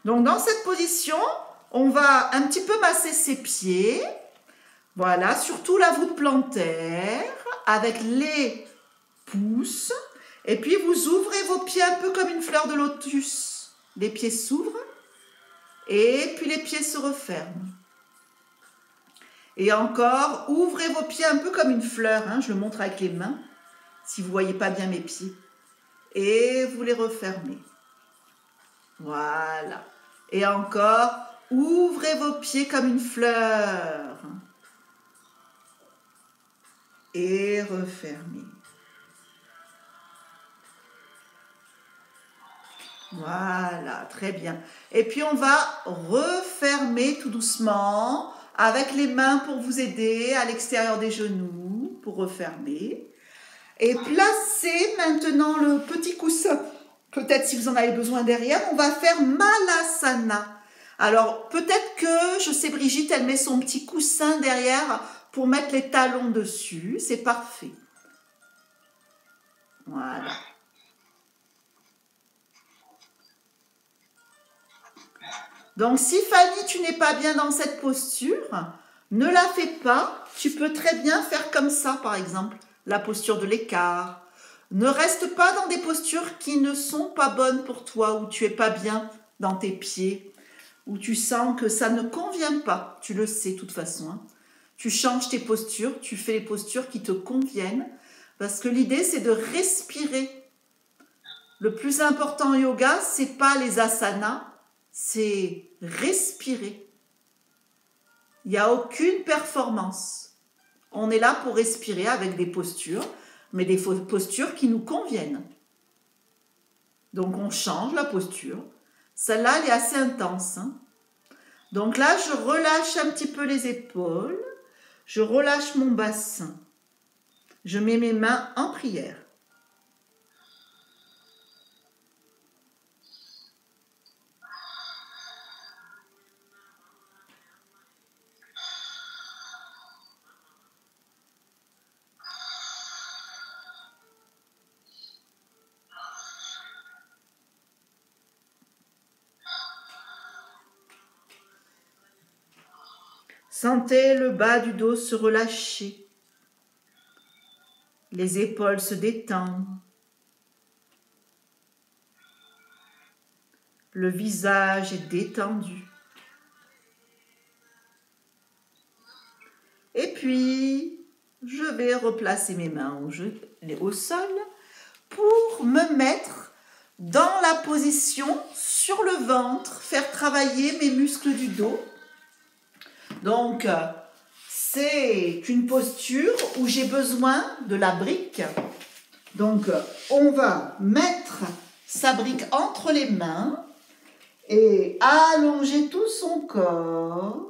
Donc, dans cette position, on va un petit peu masser ses pieds. Voilà, surtout la voûte plantaire avec les pouces. Et puis, vous ouvrez vos pieds un peu comme une fleur de lotus. Les pieds s'ouvrent et puis les pieds se referment. Et encore, ouvrez vos pieds un peu comme une fleur. Je le montre avec les mains, si vous ne voyez pas bien mes pieds. Et vous les refermez. Voilà. Et encore, ouvrez vos pieds comme une fleur. Et refermez. Voilà, très bien. Et puis on va refermer tout doucement avec les mains pour vous aider à l'extérieur des genoux, pour refermer. Et placez maintenant le petit coussin, peut-être si vous en avez besoin derrière, on va faire Malasana. Alors peut-être que, je sais Brigitte, elle met son petit coussin derrière pour mettre les talons dessus, c'est parfait. Voilà. Donc, si Fanny, tu n'es pas bien dans cette posture, ne la fais pas. Tu peux très bien faire comme ça, par exemple, la posture de l'écart. Ne reste pas dans des postures qui ne sont pas bonnes pour toi, où tu n'es pas bien dans tes pieds, où tu sens que ça ne convient pas. Tu le sais, de toute façon. Tu changes tes postures, tu fais les postures qui te conviennent, parce que l'idée, c'est de respirer. Le plus important en yoga, ce n'est pas les asanas, c'est respirer. Il n'y a aucune performance. On est là pour respirer avec des postures, mais des postures qui nous conviennent. Donc on change la posture. Celle-là, elle est assez intense. Donc là, je relâche un petit peu les épaules. Je relâche mon bassin. Je mets mes mains en prière. Sentez le bas du dos se relâcher. Les épaules se détendent. Le visage est détendu. Et puis, je vais replacer mes mains au sol pour me mettre dans la position sur le ventre, faire travailler mes muscles du dos. Donc, c'est une posture où j'ai besoin de la brique. Donc, on va mettre sa brique entre les mains et allonger tout son corps,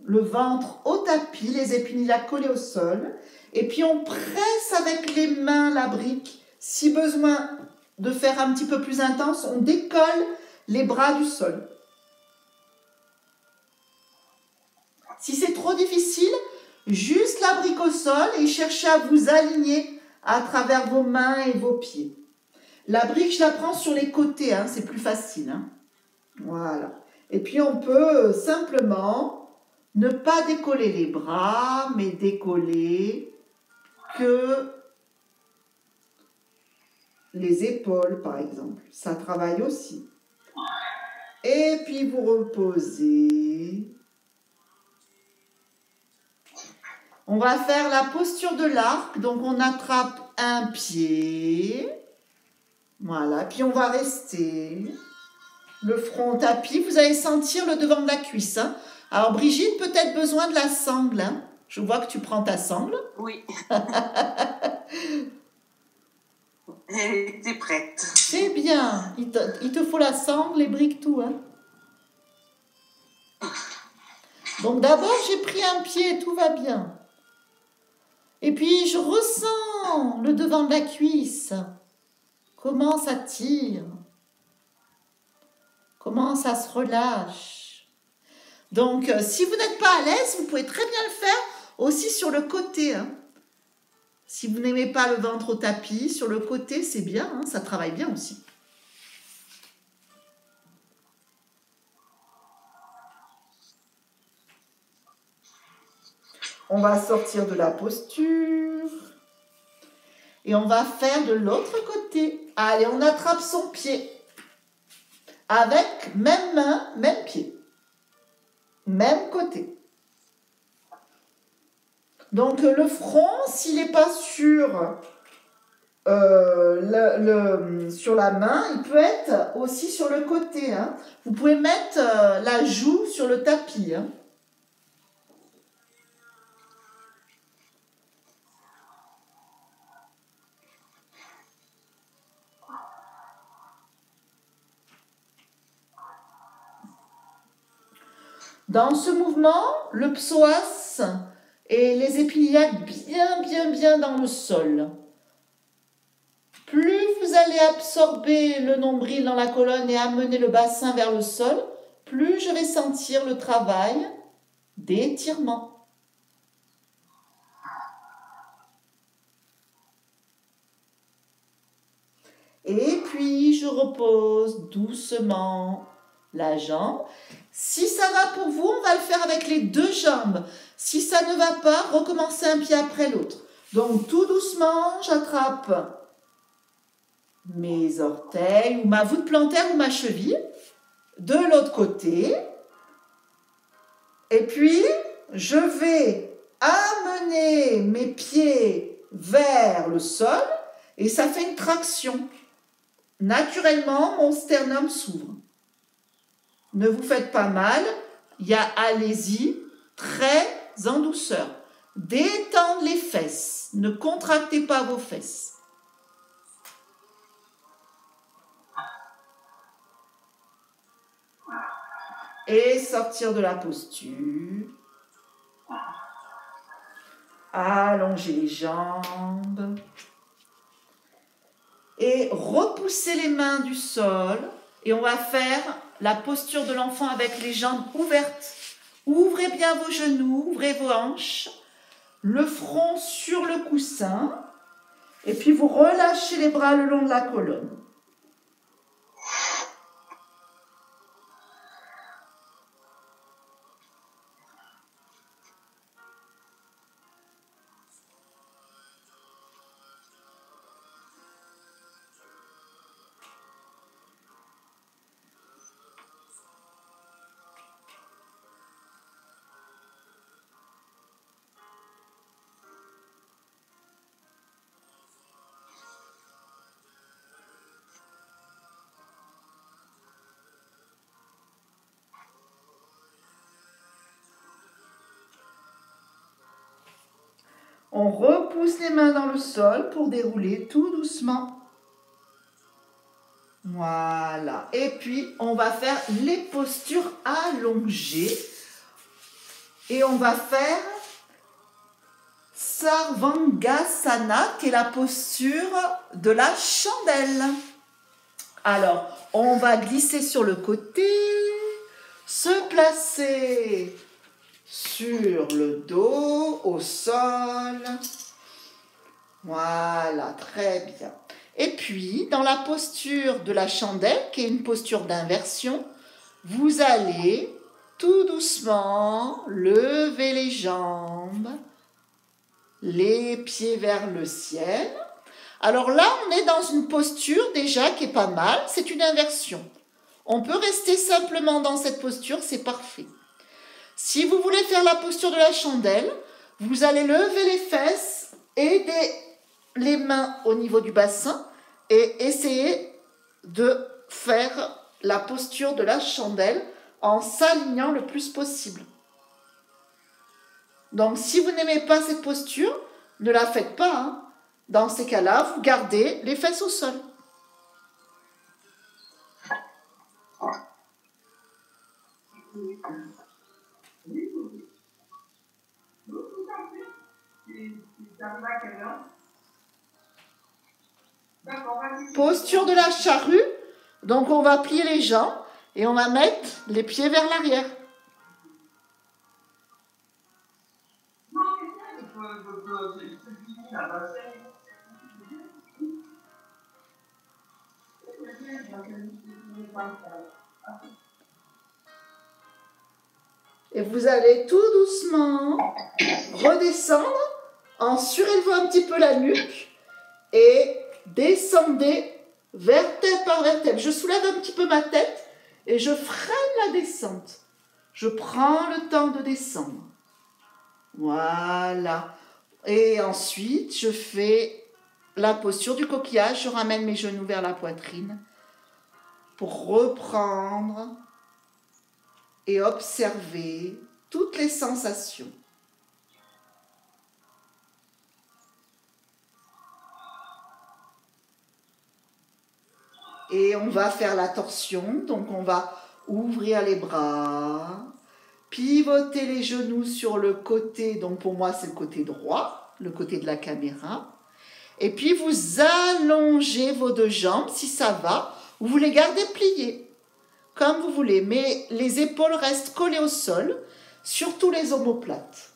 le ventre au tapis, les épinillas collés au sol. Et puis, on presse avec les mains la brique. Si besoin de faire un petit peu plus intense, on décolle les bras du sol. Si c'est trop difficile, juste la brique au sol et cherchez à vous aligner à travers vos mains et vos pieds. La brique, je la prends sur les côtés, hein, c'est plus facile. Hein. Voilà. Et puis, on peut simplement ne pas décoller les bras, mais décoller que les épaules, par exemple. Ça travaille aussi. Et puis, vous reposez. On va faire la posture de l'arc. Donc, on attrape un pied. Voilà. Puis, on va rester. Le front au tapis. Vous allez sentir le devant de la cuisse. Hein. Alors, Brigitte, peut-être besoin de la sangle. Hein. Je vois que tu prends ta sangle. Oui. Elle était prête. C'est bien. Il te faut la sangle, les briques, tout. Hein. Donc, d'abord, j'ai pris un pied. Tout va bien. Et puis, je ressens le devant de la cuisse. Comment ça tire. Comment ça se relâche. Donc, si vous n'êtes pas à l'aise, vous pouvez très bien le faire aussi sur le côté. Hein. Si vous n'aimez pas le ventre au tapis, sur le côté, c'est bien. Hein, ça travaille bien aussi. On va sortir de la posture. Et on va faire de l'autre côté. Allez, on attrape son pied. Avec même main, même pied. Même côté. Donc, le front, s'il n'est pas sur, sur la main, il peut être aussi sur le côté. Hein. Vous pouvez mettre la joue sur le tapis. Hein. Dans ce mouvement, le psoas et les épinillas bien dans le sol. Plus vous allez absorber le nombril dans la colonne et amener le bassin vers le sol, plus je vais sentir le travail d'étirement. Et puis, je repose doucement la jambe. Si ça va pour vous, on va le faire avec les deux jambes. Si ça ne va pas, recommencez un pied après l'autre. Donc, tout doucement, j'attrape mes orteils ou ma voûte plantaire ou ma cheville de l'autre côté. Et puis, je vais amener mes pieds vers le sol et ça fait une traction. Naturellement, mon sternum s'ouvre. Ne vous faites pas mal, allez-y, très en douceur. Détendre les fesses, ne contractez pas vos fesses. Et sortir de la posture. Allonger les jambes. Et repousser les mains du sol. Et on va faire la posture de l'enfant avec les jambes ouvertes. Ouvrez bien vos genoux, ouvrez vos hanches. Le front sur le coussin. Et puis vous relâchez les bras le long de la colonne. On repousse les mains dans le sol pour dérouler tout doucement. Voilà. Et puis, on va faire les postures allongées. Et on va faire Sarvangasana, qui est la posture de la chandelle. Alors, on va glisser sur le côté, se placer sur le dos, au sol. Voilà, très bien. Et puis, dans la posture de la chandelle, qui est une posture d'inversion, vous allez tout doucement lever les jambes, les pieds vers le ciel. Alors là, on est dans une posture déjà qui est pas mal, c'est une inversion. On peut rester simplement dans cette posture, c'est parfait. Si vous voulez faire la posture de la chandelle, vous allez lever les fesses, aider les mains au niveau du bassin et essayer de faire la posture de la chandelle en s'alignant le plus possible. Donc, si vous n'aimez pas cette posture, ne la faites pas, hein. Dans ces cas-là, vous gardez les fesses au sol. Posture de la charrue. Donc, on va plier les jambes et on va mettre les pieds vers l'arrière. Et vous allez tout doucement redescendre en surélevant un petit peu la nuque et descendez vertèbre par vertèbre. Je soulève un petit peu ma tête et je freine la descente. Je prends le temps de descendre. Voilà. Et ensuite, je fais la posture du coquillage. Je ramène mes genoux vers la poitrine pour reprendre et observer toutes les sensations. Et on va faire la torsion, donc on va ouvrir les bras, pivoter les genoux sur le côté, donc pour moi c'est le côté droit, le côté de la caméra. Et puis vous allongez vos deux jambes si ça va, ou vous les gardez pliées, comme vous voulez, mais les épaules restent collées au sol, surtout les omoplates.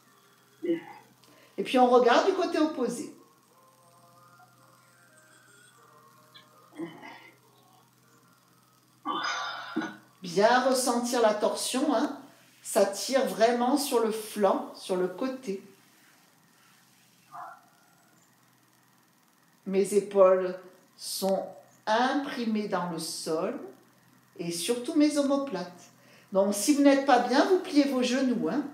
Et puis on regarde du côté opposé. Bien ressentir la torsion, hein. Ça tire vraiment sur le flanc, sur le côté. Mes épaules sont imprimées dans le sol et surtout mes omoplates. Donc si vous n'êtes pas bien, vous pliez vos genoux, hein.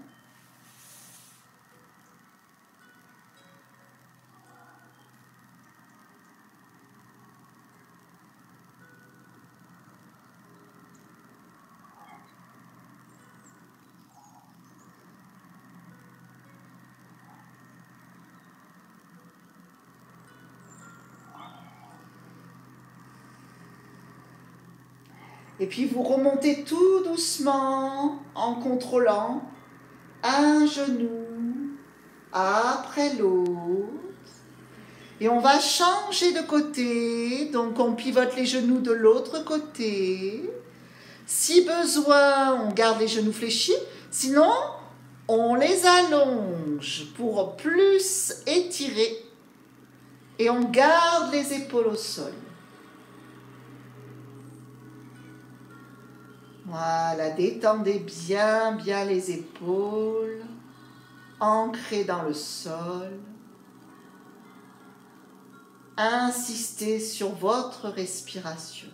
Et puis vous remontez tout doucement en contrôlant un genou après l'autre. Et on va changer de côté, donc on pivote les genoux de l'autre côté. Si besoin, on garde les genoux fléchis, sinon on les allonge pour plus étirer et on garde les épaules au sol. Voilà, détendez bien les épaules, ancrées dans le sol. Insistez sur votre respiration.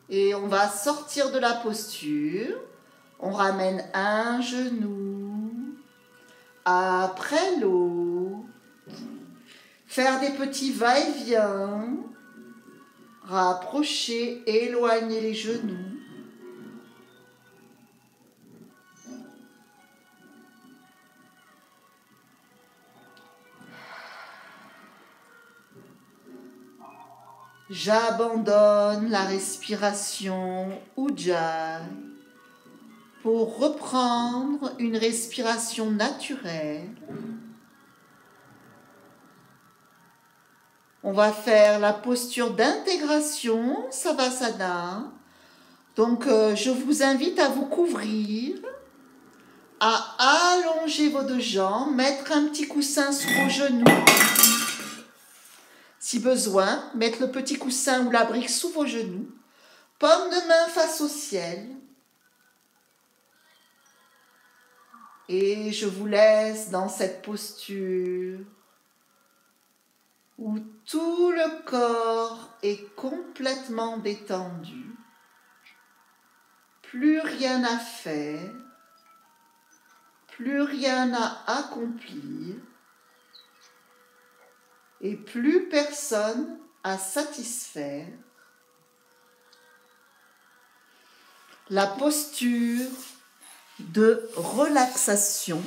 Et on va sortir de la posture. On ramène un genou après l'autre. Faire des petits va-et-vient. Rapprocher, éloigner les genoux. J'abandonne la respiration Ujjayi pour reprendre une respiration naturelle. On va faire la posture d'intégration, Savasana. Donc, je vous invite à vous couvrir, à allonger vos deux jambes, mettre un petit coussin sous vos genoux. Si besoin, mettre le petit coussin ou la brique sous vos genoux. Paume de main face au ciel. Et je vous laisse dans cette posture où tout le corps est complètement détendu. Plus rien à faire, plus rien à accomplir et plus personne à satisfaire. La posture de relaxation